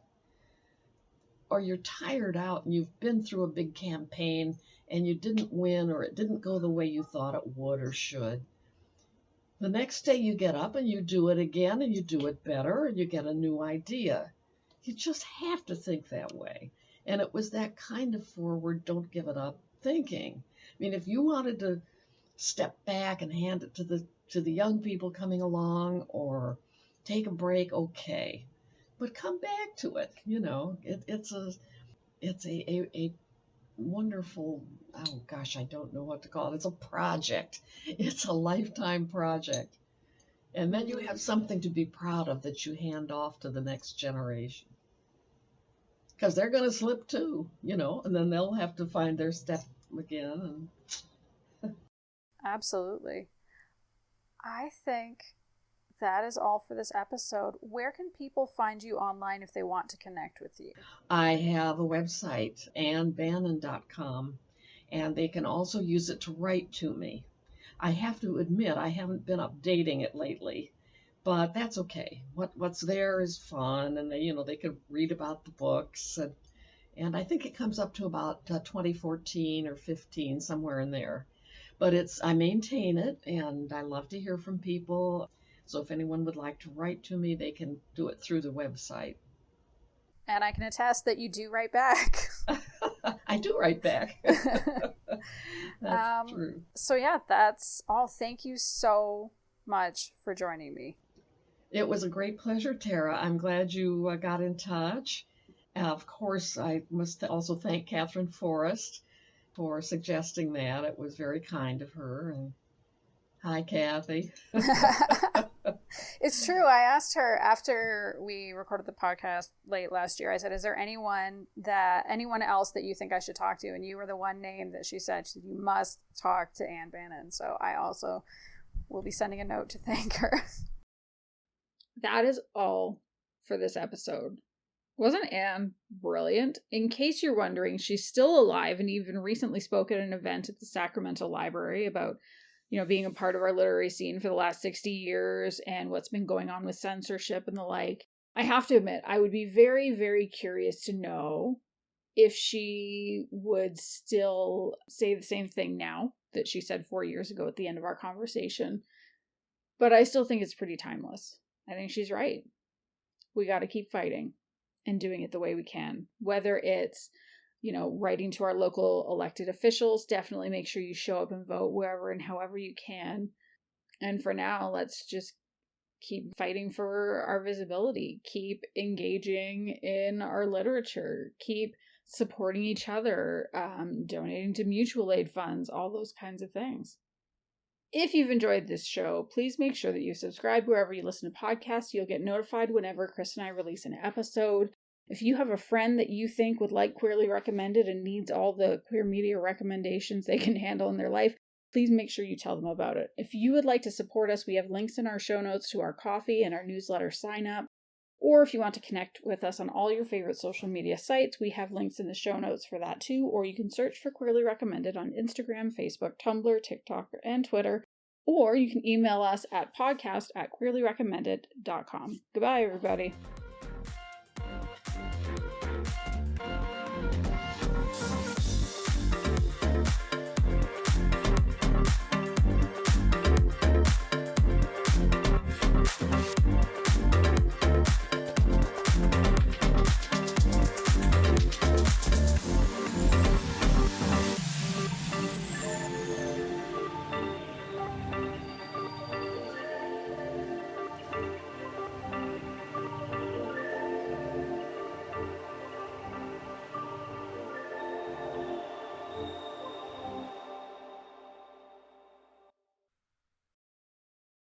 or you're tired out and you've been through a big campaign and you didn't win, or it didn't go the way you thought it would or should. The next day you get up and you do it again, and you do it better, and you get a new idea. You just have to think that way. And it was that kind of forward, don't give it up thinking mean, if you wanted to step back and hand it to the young people coming along or take a break, okay. But come back to it, it's a wonderful, oh gosh, I don't know what to call it. It's a project. It's a lifetime project. And then you have something to be proud of that you hand off to the next generation. Because they're going to slip too, and then they'll have to find their step again. Absolutely. I think that is all for this episode. Where can people find you online if they want to connect with you? I have a website, annbannon.com, and they can also use it to write to me. I have to admit, I haven't been updating it lately, but that's okay. What's there is fun, and they can read about the books, and I think it comes up to about 2014 or 15, somewhere in there. But I maintain it, and I love to hear from people. So if anyone would like to write to me, they can do it through the website. And I can attest that you do write back. I do write back. That's true. So yeah, that's all. Thank you so much for joining me. It was a great pleasure, Tara. I'm glad you got in touch. Of course, I must also thank Katherine Forrest for suggesting that. It was very kind of her. And hi, Kathy. It's true. I asked her after we recorded the podcast late last year, I said, is there anyone else that you think I should talk to? And you were the one name that she said, you must talk to Ann Bannon. So I also will be sending a note to thank her. That is all for this episode. Wasn't Anne brilliant? In case you're wondering, she's still alive and even recently spoke at an event at the Sacramento Library about, being a part of our literary scene for the last 60 years and what's been going on with censorship and the like. I have to admit, I would be very, very curious to know if she would still say the same thing now that she said 4 years ago at the end of our conversation. But I still think it's pretty timeless. I think she's right. We got to keep fighting and doing it the way we can. Whether it's, writing to our local elected officials, definitely make sure you show up and vote wherever and however you can. And for now, let's just keep fighting for our visibility, keep engaging in our literature, keep supporting each other, donating to mutual aid funds, all those kinds of things. If you've enjoyed this show, please make sure that you subscribe wherever you listen to podcasts. You'll get notified whenever Kris and I release an episode. If you have a friend that you think would like Queerly Recommended and needs all the queer media recommendations they can handle in their life, please make sure you tell them about it. If you would like to support us, we have links in our show notes to our coffee and our newsletter sign up. Or if you want to connect with us on all your favorite social media sites, we have links in the show notes for that too. Or you can search for Queerly Recommended on Instagram, Facebook, Tumblr, TikTok, and Twitter. Or you can email us at podcast@queerlyrecommended.com. Goodbye, everybody.